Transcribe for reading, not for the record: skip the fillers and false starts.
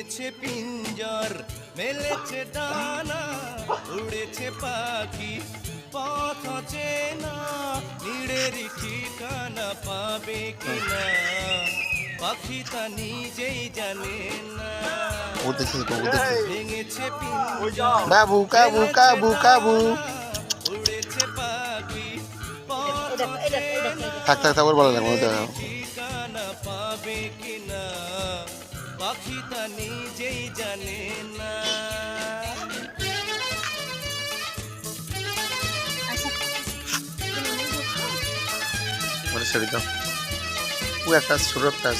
ভেঙেছে পিঞ্জর মেলেছে ডানা উড়েছে পাখি পথ চেনা নিড়ের ঠিকানা পাবে কিনা পাখি তা নিজেই জানে না ভেঙেছে পিঞ্জর কাবু কাবু কাবু কাবু উড়েছে পাখি পথ থাক থাক তারপর বলা লাগবে ঠিকানা পাবে কিনা পাখি তা নিজেই জানে না ছেড়ে দাও ও একটা ছোট একটা